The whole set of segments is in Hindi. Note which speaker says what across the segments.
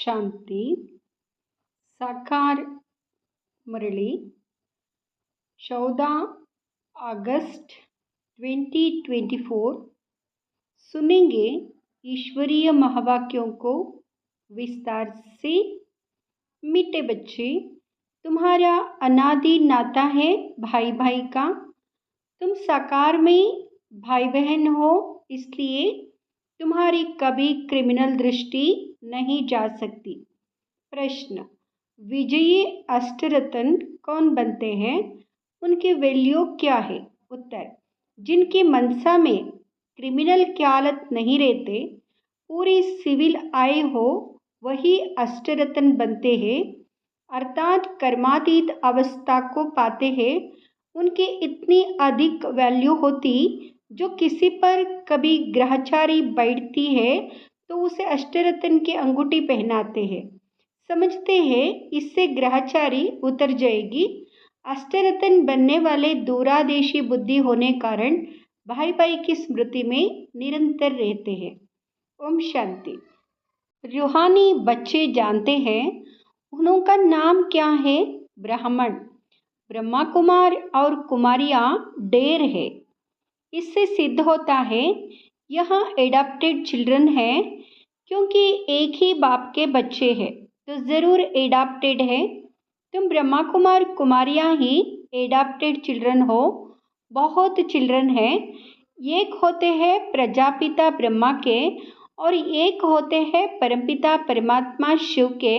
Speaker 1: शांति साकार मुरली 14 अगस्त 2024 सुनेंगे ईश्वरीय महावाक्यों को विस्तार से। मीठे बच्चे, तुम्हारा अनादि नाता है भाई भाई का। तुम साकार में भाई बहन हो, इसलिए तुम्हारी कभी क्रिमिनल दृष्टि नहीं जा सकती। प्रश्न: विजयी अष्टरत्न कौन बनते हैं? उनकी वैल्यू क्या है? उत्तर: जिनकी मनसा में क्रिमिनल ख्यालत नहीं रहते, पूरी सिविल आय हो, वही अष्टरत्न बनते हैं, अर्थात कर्मातीत अवस्था को पाते हैं। उनकी इतनी अधिक वैल्यू होती, जो किसी पर कभी ग्रहचारी बैठती है तो उसे अष्टरत्न की अंगूठी पहनाते हैं, समझते हैं इससे ग्रहचारी उतर जाएगी। अष्टरत्न बनने वाले दूरादेशी बुद्धि होने कारण भाई भाई की स्मृति में निरंतर रहते हैं। ओम शांति। रूहानी बच्चे जानते हैं उनका नाम क्या है? ब्राह्मण। ब्रह्मा कुमार और कुमारियाँ ढेर है। इससे सिद्ध होता है यहाँ एडॉप्टेड चिल्ड्रन हैं, क्योंकि एक ही बाप के बच्चे हैं तो ज़रूर एडॉप्टेड है। तुम ब्रह्मा कुमार कुमारियाँ ही एडॉप्टेड चिल्ड्रन हो। बहुत चिल्ड्रन हैं, एक होते हैं प्रजापिता ब्रह्मा के और एक होते हैं परमपिता परमात्मा शिव के,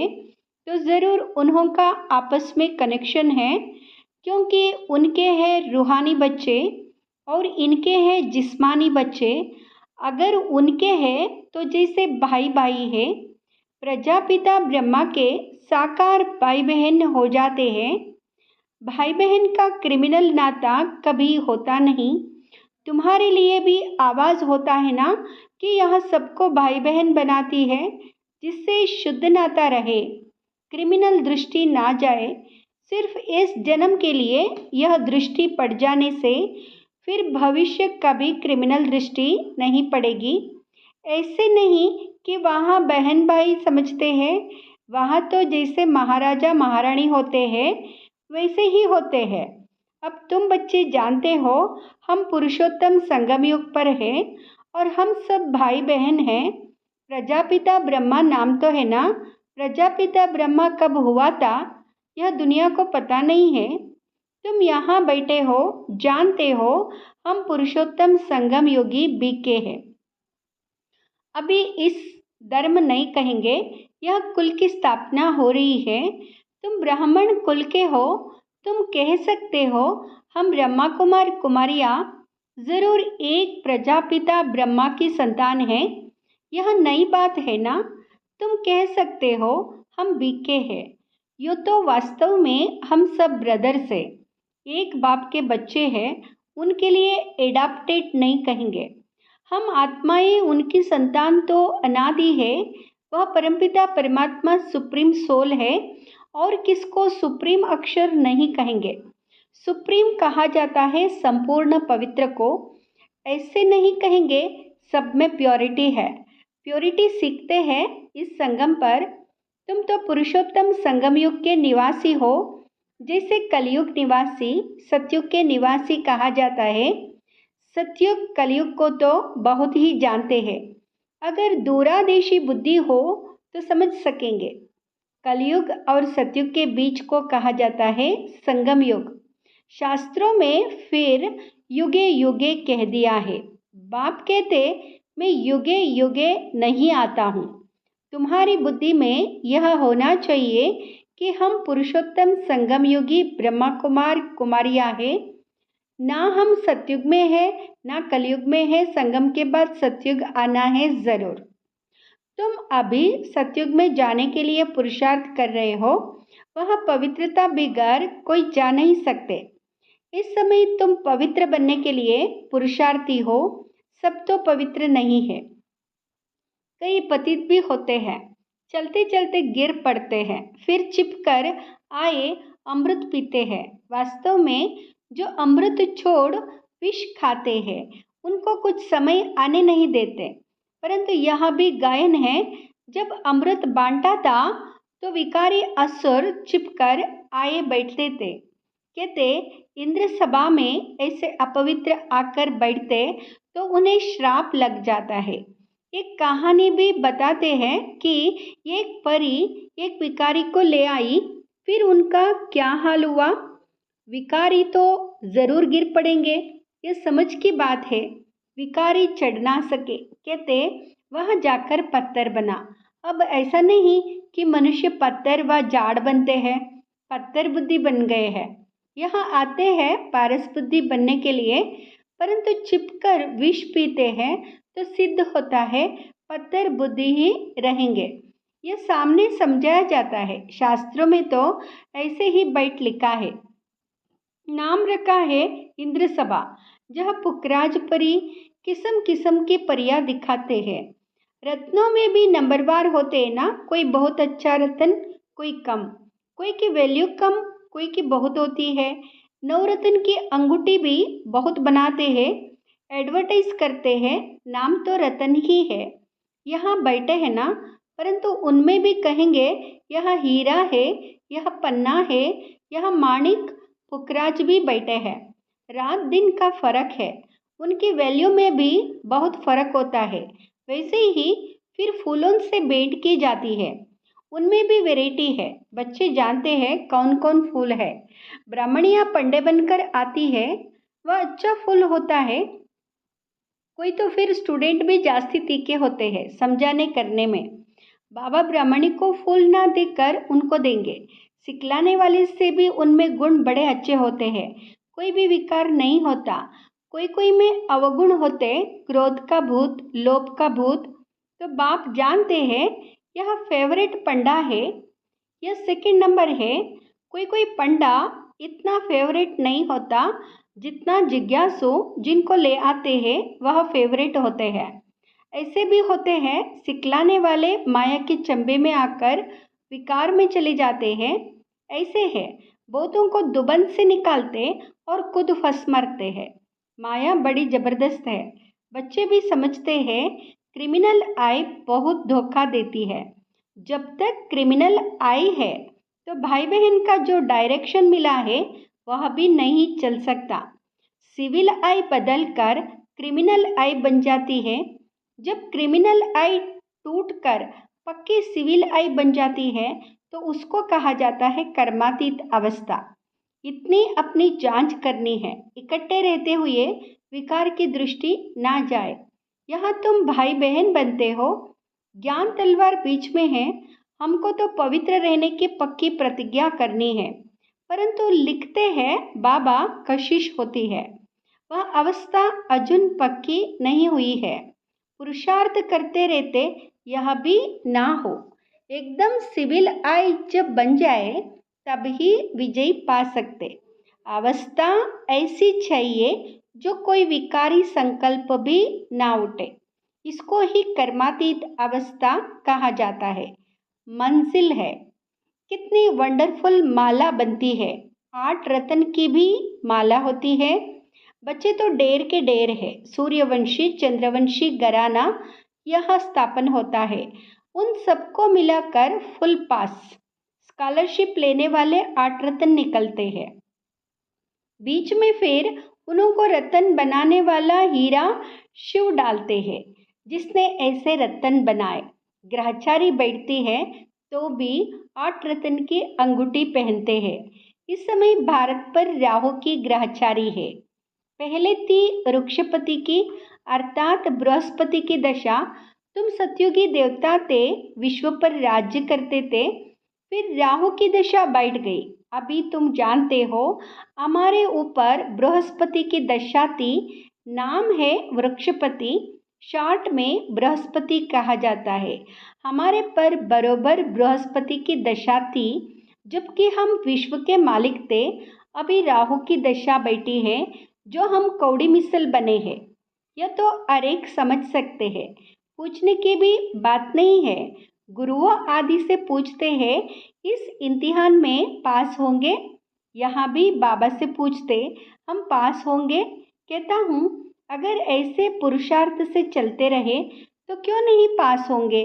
Speaker 1: तो ज़रूर उन्हों का आपस में कनेक्शन है, क्योंकि उनके हैं रूहानी बच्चे और इनके हैं जिस्मानी बच्चे। अगर उनके हैं तो जैसे भाई भाई है, प्रजापिता ब्रह्मा के साकार भाई बहन हो जाते हैं। भाई बहन का क्रिमिनल नाता कभी होता नहीं। तुम्हारे लिए भी आवाज़ होता है ना कि यह सबको भाई बहन बनाती है, जिससे शुद्ध नाता रहे, क्रिमिनल दृष्टि ना जाए। सिर्फ इस जन्म के लिए यह दृष्टि पड़ जाने से फिर भविष्य कभी क्रिमिनल दृष्टि नहीं पड़ेगी। ऐसे नहीं कि वहाँ बहन भाई समझते हैं, वहाँ तो जैसे महाराजा महारानी होते हैं वैसे ही होते हैं। अब तुम बच्चे जानते हो हम पुरुषोत्तम संगम युग पर हैं और हम सब भाई बहन हैं। प्रजापिता ब्रह्मा नाम तो है ना, प्रजापिता ब्रह्मा कब हुआ था यह दुनिया को पता नहीं है। तुम यहाँ बैठे हो, जानते हो हम पुरुषोत्तम संगम योगी बीके हैं। अभी इस धर्म नहीं कहेंगे, यह कुल की स्थापना हो रही है। तुम ब्राह्मण कुल के हो, तुम कह सकते हो हम ब्रह्मा कुमार कुमारियाँ ज़रूर एक प्रजापिता ब्रह्मा की संतान है। यह नई बात है ना। तुम कह सकते हो हम बीके हैं। यो तो वास्तव में हम सब ब्रदर्स हैं, एक बाप के बच्चे हैं। उनके लिए एडॉप्टेड नहीं कहेंगे। हम आत्माएं उनकी संतान तो अनादि है। वह परमपिता परमात्मा सुप्रीम सोल है और किसको सुप्रीम अक्षर नहीं कहेंगे। सुप्रीम कहा जाता है संपूर्ण पवित्र को। ऐसे नहीं कहेंगे सब में प्योरिटी है। प्योरिटी सीखते हैं इस संगम पर। तुम तो पुरुषोत्तम संगम युग के निवासी हो, जैसे कलयुग निवासी सतयुग के निवासी कहा जाता है। सतयुग कलयुग को तो बहुत ही जानते हैं। अगर दूरादेशी बुद्धि हो तो समझ सकेंगे। कलयुग और सतयुग के बीच को कहा जाता है संगम युग। शास्त्रों में फिर युगे युगे कह दिया है। बाप कहते मैं युगे युगे नहीं आता हूँ। तुम्हारी बुद्धि में यह होना चाहिए कि हम पुरुषोत्तम संगम योगी ब्रह्मा कुमार कुमारियाँ हैं। ना हम सतयुग में है ना कलयुग में है। संगम के बाद सतयुग आना है ज़रूर। तुम अभी सतयुग में जाने के लिए पुरुषार्थ कर रहे हो। वहाँ पवित्रता बगैर कोई जा नहीं सकते। इस समय तुम पवित्र बनने के लिए पुरुषार्थी हो। सब तो पवित्र नहीं है, कई पतित भी होते हैं, चलते चलते गिर पड़ते हैं, फिर चिपकर आए अमृत पीते हैं। वास्तव में जो अमृत छोड़ विष खाते हैं उनको कुछ समय आने नहीं देते। परंतु यह भी गायन है, जब अमृत बांटा था तो विकारी असुर छिपकर आए बैठते थे। कहते इंद्र सभा में ऐसे अपवित्र आकर बैठते तो उन्हें श्राप लग जाता है। एक कहानी भी बताते हैं कि एक परी एक विकारी को ले आई, फिर उनका क्या हाल हुआ। विकारी तो जरूर गिर पड़ेंगे, ये समझ की बात है। विकारी चढ़ ना सके, कहते वहां जाकर पत्थर बना। अब ऐसा नहीं कि मनुष्य पत्थर व जाड़ बनते हैं, पत्थर बुद्धि बन गए हैं। यहाँ आते हैं पारस बुद्धि बनने के लिए, परंतु छिपकर विष पीते हैं तो सिद्ध होता है पत्थर बुद्धि ही रहेंगे। यह सामने समझाया जाता है। शास्त्रों में तो ऐसे ही बैठ लिखा है। नाम रखा है इंद्र सभा, जहाँ पुखराज परी किस्म किस्म की परियां दिखाते हैं। रत्नों में भी नंबरवार होते हैं ना, कोई बहुत अच्छा रत्न, कोई कम, कोई की वैल्यू कम, कोई की बहुत होती है। नवरत्न की अंगूठी भी बहुत बनाते हैं, एडवर्टाइज करते हैं, नाम तो रतन ही है। यहाँ बैठे हैं ना, परंतु उनमें भी कहेंगे यह हीरा है, यह पन्ना है, यह माणिक। पुखराज भी बैठे हैं। रात दिन का फर्क है, उनकी वैल्यू में भी बहुत फर्क होता है। वैसे ही फिर फूलों से भेंट की जाती है, उनमें भी वैरायटी है। बच्चे जानते हैं कौन कौन फूल है। ब्राह्मणियाँ पंडे बनकर आती है, वह अच्छा फूल होता है। कोई तो फिर स्टूडेंट भी जास्ती तीखे होते हैं समझाने करने में। बाबा ब्राह्मणी को फूल ना देकर उनको देंगे। सिखलाने वाले से भी उनमें गुण बड़े अच्छे होते हैं, कोई भी विकार नहीं होता। कोई कोई में अवगुण होते, क्रोध का भूत, लोभ का भूत। तो बाप जानते हैं यह फेवरेट पंडा है, यह सेकंड नंबर है। कोई कोई पंडा इतना फेवरेट नहीं होता जितना जिज्ञासु जिनको ले आते हैं वह फेवरेट होते हैं। ऐसे भी होते हैं सिखलाने वाले माया के चंबे में आकर विकार में चले जाते हैं। ऐसे है बहुतों को दुबंद से निकालते और खुद फंस मरते हैं। माया बड़ी जबरदस्त है। बच्चे भी समझते हैं क्रिमिनल आई बहुत धोखा देती है। जब तक क्रिमिनल आई है तो भाई बहन का जो डायरेक्शन मिला है वह भी नहीं चल सकता। सिविल आई बदल कर क्रिमिनल आई बन जाती है। जब क्रिमिनल आई टूटकर पक्की सिविल आई बन जाती है तो उसको कहा जाता है कर्मातीत अवस्था। इतनी अपनी जांच करनी है, इकट्ठे रहते हुए विकार की दृष्टि ना जाए। यहाँ तुम भाई बहन बनते हो, ज्ञान तलवार बीच में है। हमको तो पवित्र रहने की पक्की प्रतिज्ञा करनी है, परंतु लिखते हैं बाबा कशिश होती है। वह अवस्था अजुन पक्की नहीं हुई है। पुरुषार्थ करते रहते यह भी ना हो। एकदम सिविल आई जब बन जाए तब ही विजय पा सकते। अवस्था ऐसी चाहिए जो कोई विकारी संकल्प भी ना उठे। इसको ही कर्मातीत अवस्था कहा जाता है। मंजिल है। कितनी वंडरफुल माला बनती है। 8 रत्न की भी माला होती है। बच्चे तो ढेर के ढेर है। सूर्यवंशी, चंद्रवंशी घराना यहाँ स्थापन होता है। उन सबको मिलाकर फुल पास स्कॉलरशिप लेने वाले 8 रत्न निकलते हैं। बीच में फिर उनको रत्न बनाने वाला हीरा शिव डालते हैं, जिसने ऐसे रत्न बनाए। ग्रहचारी बैठती है तो भी 8 रत्न की अंगूठी पहनते हैं। इस समय भारत पर राहु की ग्रहचारी है। पहले थी वृक्षपति की अर्थात बृहस्पति की दशा। तुम सतयुगी देवता थे, विश्व पर राज्य करते थे। फिर राहु की दशा बैठ गई। अभी तुम जानते हो हमारे ऊपर बृहस्पति की दशा थी। नाम है वृक्षपति, शॉर्ट में बृहस्पति कहा जाता है। हमारे पर बरोबर बृहस्पति की दशा थी, जबकि हम विश्व के मालिक थे। अभी राहु की दशा बैठी है, जो हम कौड़ी मिसल बने हैं। यह तो हर एक समझ सकते हैं, पूछने की भी बात नहीं है। गुरुओं आदि से पूछते हैं इस इम्तिहान में पास होंगे। यहाँ भी बाबा से पूछते हम पास होंगे। कहता हूँ अगर ऐसे पुरुषार्थ से चलते रहे तो क्यों नहीं पास होंगे।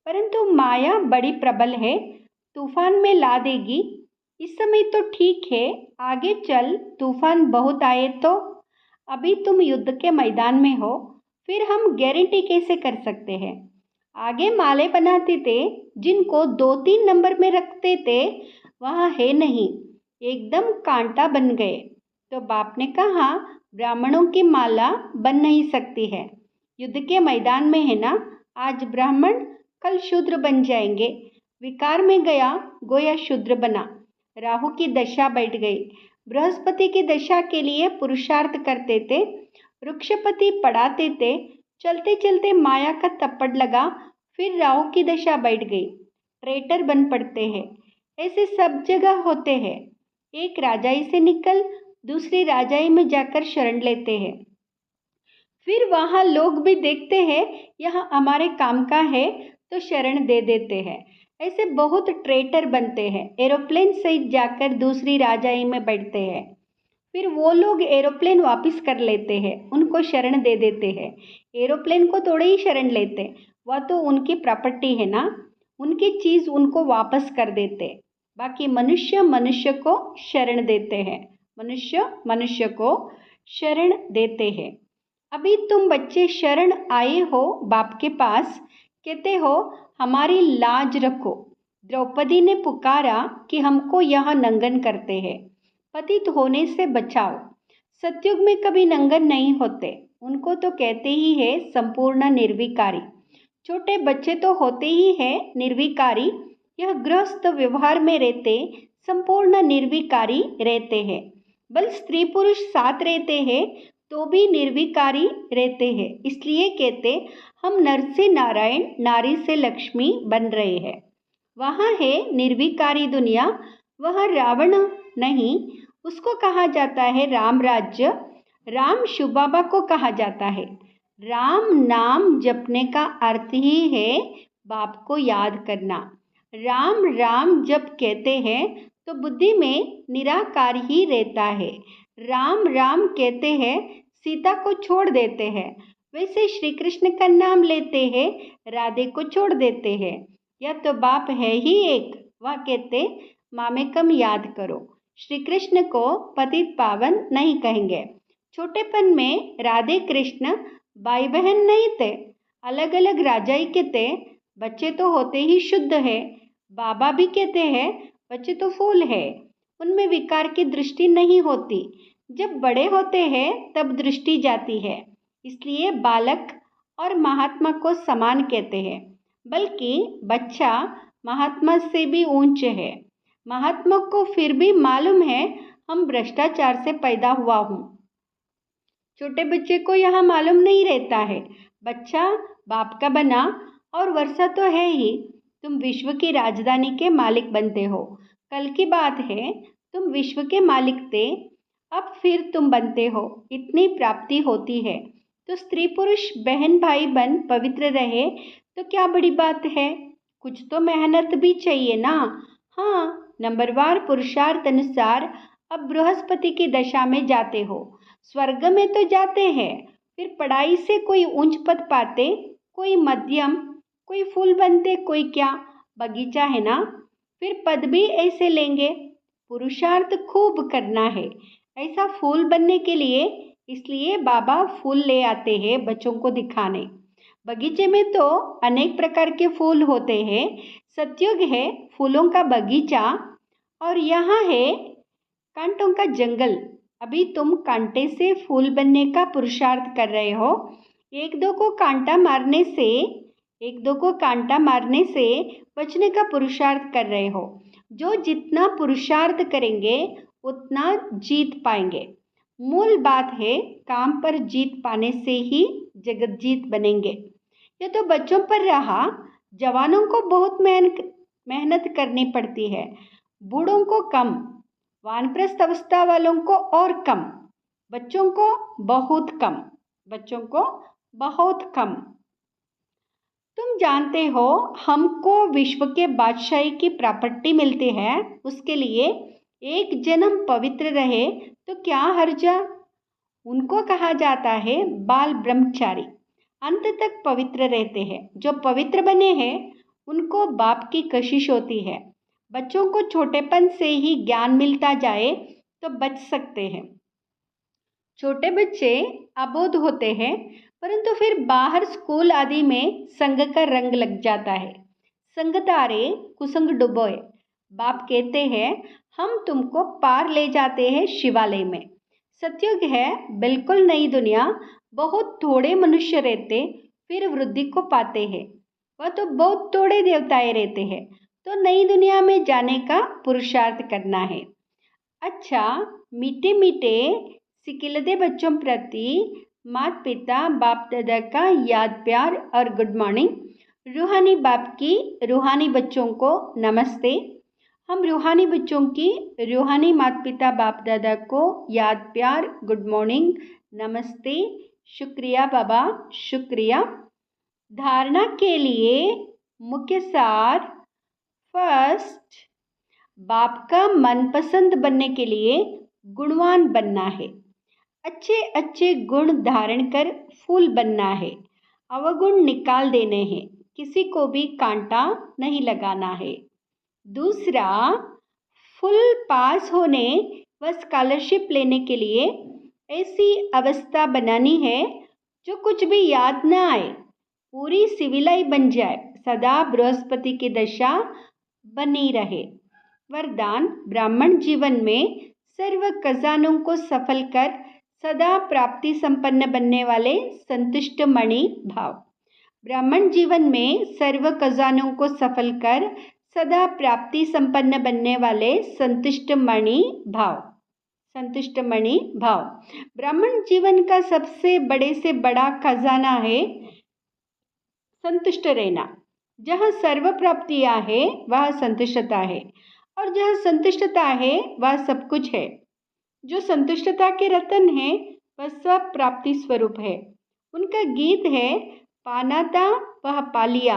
Speaker 1: परंतु माया बड़ी प्रबल है, तूफान में ला देगी। इस समय तो ठीक है, आगे चल तूफान बहुत आए तो। अभी तुम युद्ध के मैदान में हो, फिर हम गारंटी कैसे कर सकते हैं। आगे माले बनाते थे, जिनको 2-3 नंबर में रखते थे वहाँ है नहीं, एकदम कांटा बन गए। तो बाप ने कहा, ब्राह्मणों की माला बन नहीं सकती है। युद्ध के मैदान में है ना, आज ब्राह्मण कल शूद्र बन जाएंगे। विकार में गया, गोया शूद्र बना। राहु की दशा बैठ गई। बृहस्पति की दशा के लिए पुरुषार्थ करते थे, वृक्षपति पढ़ाते थे। चलते चलते माया का थप्पड़ लगा, फिर राहु की दशा बैठ गई, ट्रेटर बन पड़ते हैं। ऐसे सब जगह होते हैं। एक राजाई से निकल दूसरी राजाई में जाकर शरण लेते हैं, फिर वहाँ लोग भी देखते हैं यह हमारे काम का है तो शरण दे देते हैं। ऐसे बहुत ट्रेटर बनते हैं, एरोप्लेन से जाकर दूसरी राजाई में बैठते हैं, फिर वो लोग एरोप्लेन वापस कर लेते हैं, उनको शरण दे देते हैं। एरोप्लेन को थोड़े ही शरण लेते, वह तो उनकी प्रॉपर्टी है ना, उनकी चीज़ उनको वापस कर देते। बाकी मनुष्य मनुष्य को शरण देते हैं, मनुष्य मनुष्य को शरण देते हैं। अभी तुम बच्चे शरण आए हो बाप के पास, कहते हो हमारी लाज रखो। द्रौपदी ने पुकारा कि हमको यह नंगन करते हैं, पतित होने से बचाओ। सतयुग में कभी नंगन नहीं होते, उनको तो कहते ही है संपूर्ण निर्विकारी। छोटे बच्चे तो होते ही है निर्विकारी, यह गृहस्थ व्यवहार में रहते संपूर्ण निर्विकारी रहते हैं। बल स्त्री पुरुष साथ रहते हैं तो भी निर्विकारी रहते हैं, इसलिए कहते हम नर से नारायण, नारी से लक्ष्मी बन रहे हैं। वहाँ है निर्विकारी दुनिया, वह रावण नहीं, उसको कहा जाता है राम राज्य। राम शिव बाबा को कहा जाता है। राम नाम जपने का अर्थ ही है बाप को याद करना। राम राम जब कहते हैं तो बुद्धि में निराकार ही रहता है। राम राम कहते हैं, सीता को छोड़ देते हैं। वैसे श्री कृष्ण का नाम लेते हैं, राधे को छोड़ देते हैं। यह तो बाप है ही एक, वह कहते मामेकम याद करो। श्री कृष्ण को पतित पावन नहीं कहेंगे। छोटेपन में राधे कृष्ण भाई बहन नहीं थे, अलग अलग राजाई के थे। बच्चे तो होते ही शुद्ध है। बाबा भी कहते हैं बच्चे तो फूल है, उनमें विकार की दृष्टि नहीं होती। जब बड़े होते हैं तब दृष्टि जाती है, इसलिए बालक और महात्मा को समान कहते हैं। बल्कि बच्चा महात्मा से भी ऊंचे है। महात्मा को फिर भी मालूम है हम भ्रष्टाचार से पैदा हुआ हूँ। छोटे बच्चे को यह मालूम नहीं रहता है, बच्चा बाप का बना और वर्षा तो है ही। तुम विश्व की राजधानी के मालिक बनते हो। कल की बात है, तुम विश्व के मालिक थे, अब फिर तुम बनते हो। इतनी प्राप्ति होती है तो स्त्री पुरुष बहन भाई बन पवित्र रहे तो क्या बड़ी बात है। कुछ तो मेहनत भी चाहिए ना। हाँ, नंबरवार पुरुषार्थ अनुसार अब बृहस्पति की दशा में जाते हो, स्वर्ग में तो जाते हैं। फिर पढ़ाई से कोई ऊंच पद पाते, कोई मध्यम, कोई फूल बनते, कोई क्या बगीचा है ना। फिर पद भी ऐसे लेंगे। पुरुषार्थ खूब करना है ऐसा फूल बनने के लिए, इसलिए बाबा फूल ले आते हैं बच्चों को दिखाने। बगीचे में तो अनेक प्रकार के फूल होते हैं। सतयुग है फूलों का बगीचा और यहाँ है कांटों का जंगल। अभी तुम कांटे से फूल बनने का पुरुषार्थ कर रहे हो। एक दो को कांटा मारने से बचने का पुरुषार्थ कर रहे हो। जो जितना पुरुषार्थ करेंगे उतना जीत पाएंगे। मूल बात है काम पर जीत पाने से ही जगत जीत बनेंगे। ये तो बच्चों पर रहा, जवानों को बहुत मेहनत करनी पड़ती है, बूढ़ों को कम, वानप्रस्थ अवस्था वालों को और कम, बच्चों को बहुत कम। तुम जानते हो हमको विश्व के बादशाही की प्रॉपर्टी मिलती है, उसके लिए एक जन्म पवित्र रहे तो क्या हर्जा। उनको कहा जाता है बाल ब्रह्मचारी, अंत तक पवित्र रहते हैं। जो पवित्र बने हैं उनको बाप की कशिश होती है। बच्चों को छोटेपन से ही ज्ञान मिलता जाए तो बच सकते हैं। छोटे बच्चे अबोध होते हैं, परंतु फिर बाहर स्कूल आदि में संग का रंग लग जाता है। संग तारे कुसंग डुबोए। बाप कहते हैं, हम तुमको पार ले जाते हैं शिवालय में। सतयुग है बिल्कुल नई दुनिया। बहुत थोड़े मनुष्य रहते, फिर वृद्धि को पाते हैं। वह तो बहुत थोड़े देवताएं रहते हैं। तो नई दुनिया में जाने का पुरुषार्थ करना है। अच्छा, मीठे मीठे सिकिलते बच्चों प्रति माता पिता बाप दादा का याद प्यार और गुड मॉर्निंग। रूहानी बाप की रूहानी बच्चों को नमस्ते। हम रूहानी बच्चों की रूहानी माता पिता बाप दादा को याद प्यार गुड मॉर्निंग नमस्ते। शुक्रिया बाबा, शुक्रिया। धारणा के लिए मुख्य सार। फर्स्ट, बाप का मनपसंद बनने के लिए गुणवान बनना है। अच्छे अच्छे गुण धारण कर फूल बनना है। अवगुण निकाल देने हैं। किसी को भी कांटा नहीं लगाना है। दूसरा, फुल पास होने व स्कॉलरशिप लेने के लिए ऐसी अवस्था बनानी है जो कुछ भी याद न आए, पूरी सिविलाई बन जाए, सदा बृहस्पति की दशा बनी रहे। वरदान, ब्राह्मण जीवन में सर्व खजानों को सफल कर सदा प्राप्ति संपन्न बनने वाले संतुष्ट मणि भाव। ब्राह्मण जीवन में सर्व खजानों को सफल कर सदा प्राप्ति संपन्न बनने वाले संतुष्ट मणि भाव। संतुष्ट मणि भाव ब्राह्मण जीवन का सबसे बड़े से बड़ा खजाना है संतुष्ट रहना। जहाँ सर्व प्राप्तियाँ है वह संतुष्टता है, और जहाँ संतुष्टता है वह सब कुछ है। जो संतुष्टता के रतन है वह सब प्राप्ति स्वरूप है। उनका गीत है, पाना था वह पालिया।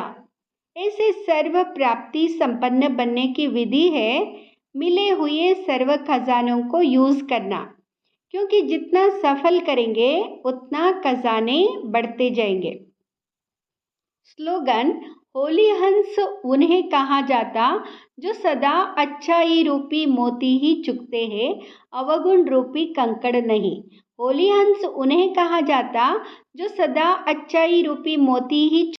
Speaker 1: ऐसे सर्व प्राप्ति संपन्न बनने की विधि है मिले हुए सर्व खजानों को यूज करना, क्योंकि जितना सफल करेंगे उतना खजाने बढ़ते जाएंगे। स्लोगन, होली हंस उन्हें कहा जाता जो सदा अच्छाई रूपी मोती ही चुगते हैं, अवगुण रूपी कंकड़ नहीं। होली हंस उन्हें कहा जाता जो सदा अच्छाई रूपी मोती ही